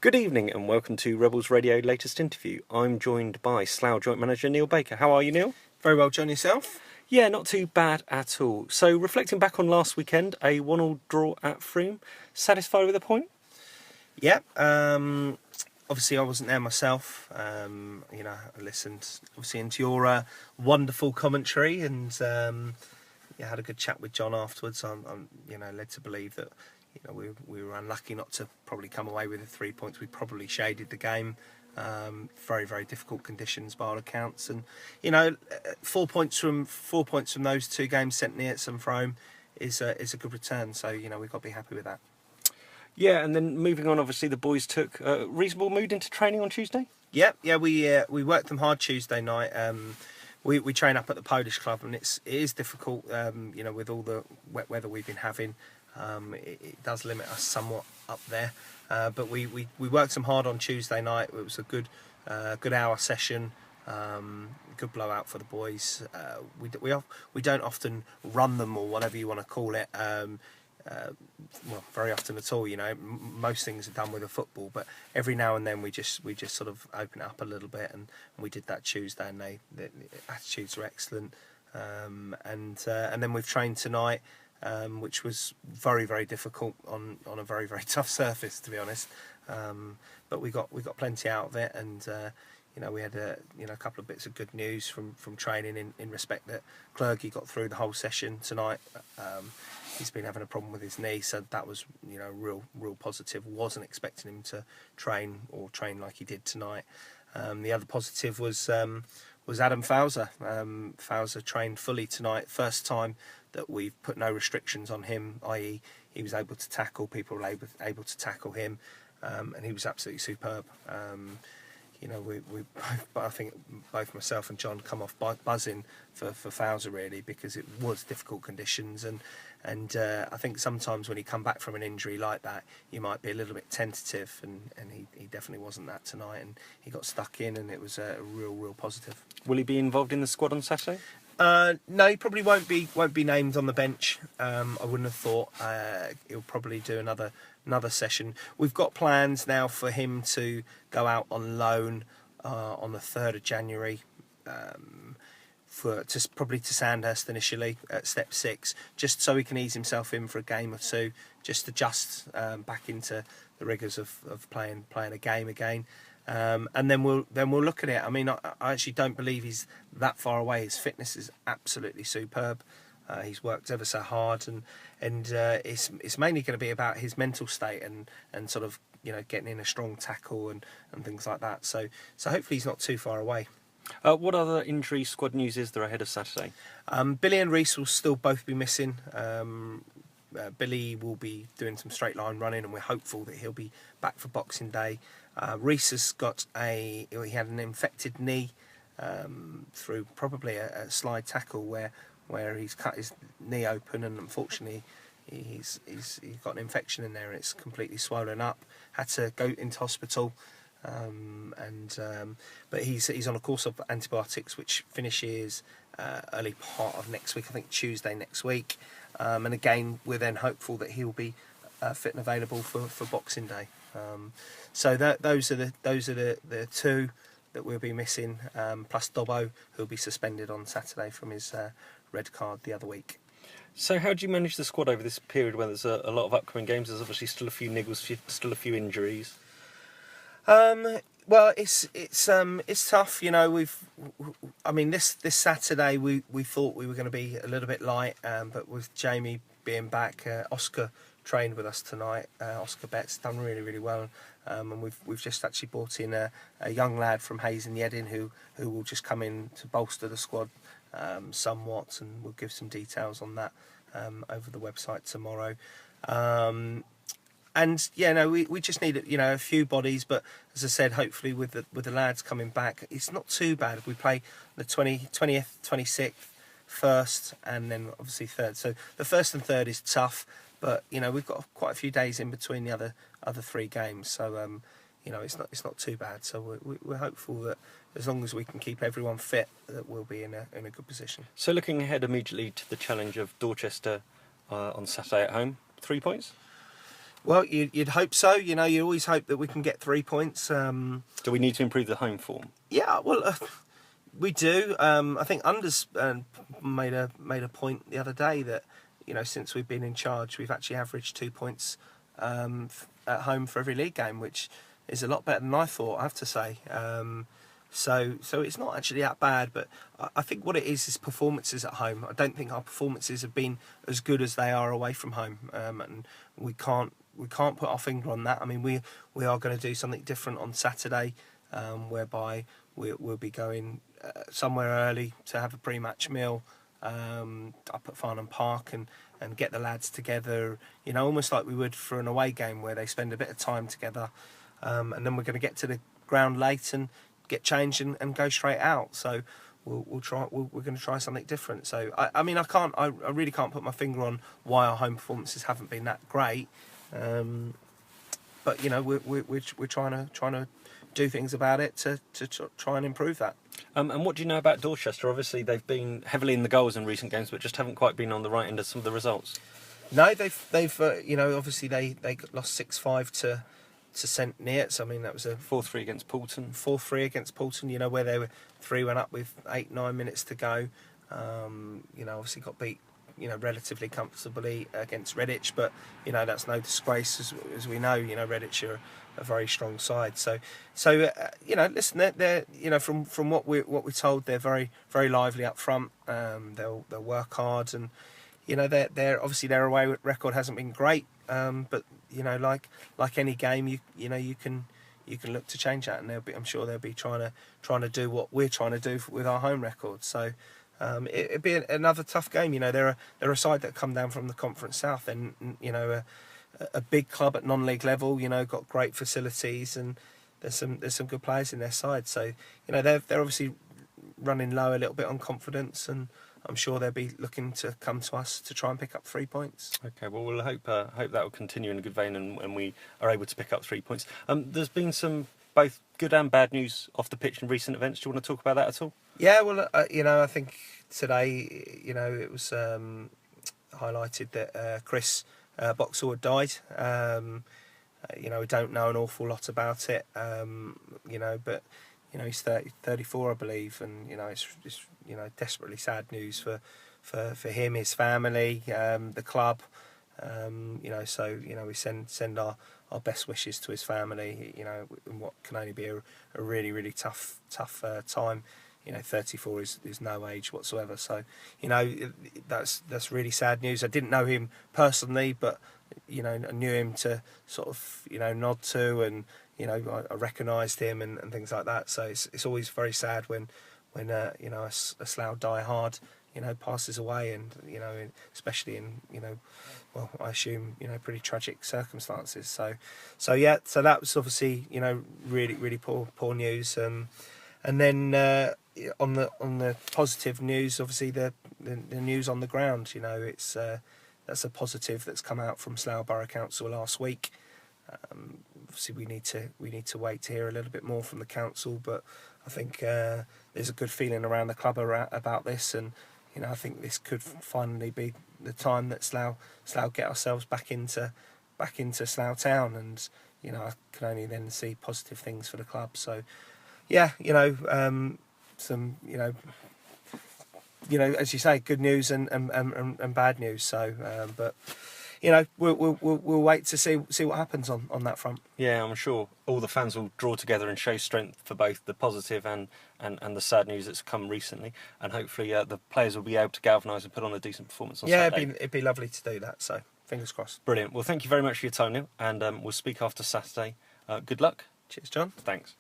Good evening and welcome to Rebels Radio latest interview. I'm joined by Slough Joint Manager Neil Baker. How are you, Neil? Very well, John, yourself? Yeah, not too bad at all. So, reflecting back on last weekend, a 1-1 draw at Frome. Satisfied with the point? Yeah. Obviously, I wasn't there myself. I listened obviously into your wonderful commentary and had a good chat with John afterwards. I'm led to believe that we were unlucky not to probably come away with the 3 points. We probably shaded the game. Very, very difficult conditions by all accounts, and 4 points from those two games, St Neots and Frome, is a good return. So we've got to be happy with that. Yeah, and then moving on, obviously the boys took a reasonable mood into training on Tuesday. Yeah, we worked them hard Tuesday night. We train up at the Polish club, and it is difficult. With all the wet weather we've been having, it does limit us somewhat up there. But we worked them hard on Tuesday night. It was a good hour session. Good blowout for the boys. We don't often run them, or whatever you want to call it. Very often at all. Most things are done with a football, but every now and then we just sort of open it up a little bit, and we did that Tuesday, and the attitudes are excellent. And then we've trained tonight, which was very, very difficult on a very, very tough surface, to be honest. But we got plenty out of it, and we had a couple of bits of good news from training in respect that Clergy got through the whole session tonight. He's been having a problem with his knee, so that was real positive. Wasn't expecting him to train like he did tonight. The other positive was Adam Fowler. Fowler trained fully tonight. First time that we've put no restrictions on him, i.e. he was able to tackle, people were able to tackle him, and he was absolutely superb. I think both myself and John come off buzzing for Fowler, really, because it was difficult conditions, and I think sometimes when you come back from an injury like that, you might be a little bit tentative, and he definitely wasn't that tonight, and he got stuck in, and it was a real positive. Will he be involved in the squad on Saturday? No, he probably won't be named on the bench. I wouldn't have thought. He'll probably do another session. We've got plans now for him to go out on loan on the 3rd of January, probably to Sandhurst initially at Step 6, just so he can ease himself in for a game or two, just adjust back into the rigours of playing a game again. And then we'll look at it. I mean, I actually don't believe he's that far away. His fitness is absolutely superb. He's worked ever so hard, and it's mainly going to be about his mental state and sort of getting in a strong tackle and things like that. So hopefully he's not too far away. What other injury squad news is there ahead of Saturday? Billy and Reese will still both be missing. Billy will be doing some straight line running, and we're hopeful that he'll be back for Boxing Day. Reese has he had an infected knee through probably a slide tackle where he's cut his knee open, and unfortunately he's got an infection in there, and it's completely swollen up. Had to go into hospital, but he's on a course of antibiotics which finishes early part of next week, I think Tuesday next week. And again, we're then hopeful that he'll be fit and available for Boxing Day. So those are the two that we'll be missing, plus Dobbo, who'll be suspended on Saturday from his red card the other week. So how do you manage the squad over this period where there's a lot of upcoming games? There's obviously still a few niggles, still a few injuries. Well, it's tough. This Saturday we thought we were going to be a little bit light, but with Jamie being back, Oscar trained with us tonight. Oscar Betts done really, really well, and we've just actually brought in a young lad from Hayes and Yedding who will just come in to bolster the squad somewhat, and we'll give some details on that over the website tomorrow. We just need a few bodies, but as I said, hopefully with the lads coming back, it's not too bad. We play the 20th, 26th, 1st, and then obviously 3rd. So the 1st and 3rd is tough, but we've got quite a few days in between the other 3 games. So it's not too bad. So we're hopeful that as long as we can keep everyone fit, that we'll be in a good position. So looking ahead immediately to the challenge of Dorchester on Saturday at home, 3 points. Well, you'd hope so. You know, you always hope that we can get 3 points. Do we need to improve the home form? Yeah, well, we do. I think Unders made a point the other day that, you know, since we've been in charge, we've actually averaged 2 points at home for every league game, which is a lot better than I thought, I have to say. So it's not actually that bad, but I think what it is performances at home. I don't think our performances have been as good as they are away from home, and we can't put our finger on that. I mean, we are going to do something different on Saturday, whereby we'll be going somewhere early to have a pre-match meal up at Farnham Park and get the lads together, you know, almost like we would for an away game where they spend a bit of time together, and then we're going to get to the ground late and get changed and go straight out. So we're going to try something different. So I mean, I really can't put my finger on why our home performances haven't been that great, but you know, we're trying to do things about it to try and improve that. And what do you know about Dorchester? Obviously, they've been heavily in the goals in recent games, but just haven't quite been on the right end of some of the results. No, they've you know, obviously they lost 6-5 to St Neots. I mean, that was a 4-3 against Poulton. 4-3 against Poulton. You know, where they were 3-1 up with 8-9 minutes to go. You know, obviously got beat, you know, relatively comfortably against Redditch, but you know, that's no disgrace as we know. You know, Redditch are a very strong side. So you know, listen, they're you know, from what we're told, they're very lively up front. They'll work hard, and you know, they're obviously their away record hasn't been great, but you know, like any game, you know, you can look to change that, and I'm sure they'll be trying to do what we're trying to do with our home record. So it'd be another tough game. You know, they're a side that come down from the Conference South, and you know, a big club at non-league level. You know, got great facilities, and there's some good players in their side. So you know, they're obviously running low a little bit on confidence, and I'm sure they'll be looking to come to us to try and pick up 3 points. Okay, well, we'll hope that will continue in a good vein, and we are able to pick up 3 points. There's been some both good and bad news off the pitch in recent events. Do you want to talk about that at all? Yeah, well, you know, I think today, you know, it was highlighted that Chris Boxall had died. You know, we don't know an awful lot about it, you know, but you know, he's 34, I believe, and you know, it's you know, desperately sad news for him, his family, the club. You know, so you know, we send our best wishes to his family. You know, in what can only be a really tough time. You know, 34 is no age whatsoever. So you know, that's really sad news. I didn't know him personally, but you know, I knew him to sort of, you know, nod to, and you know, I recognised him and things like that. So it's always very sad when you know, a Slough die-hard, you know, passes away, and you know, especially in, you know, well, I assume, you know, pretty tragic circumstances. So yeah, so that was obviously, you know, really poor news. And then on the positive news, obviously the news on the ground, you know, it's that's a positive that's come out from Slough Borough Council last week. Obviously, we need to wait to hear a little bit more from the council, but I think there's a good feeling around the club about this, and you know, I think this could finally be the time that Slough get ourselves back into Slough Town, and you know, I can only then see positive things for the club. So, yeah, you know, some you know, as you say, good news and bad news. So, but you know, we'll wait to see what happens on that front. Yeah, I'm sure all the fans will draw together and show strength for both the positive and the sad news that's come recently, and hopefully the players will be able to galvanise and put on a decent performance on Saturday. Yeah, it'd be lovely to do that. So fingers crossed. Brilliant. Well, thank you very much for your time, Neil, and we'll speak after Saturday. Good luck. Cheers, John. Thanks.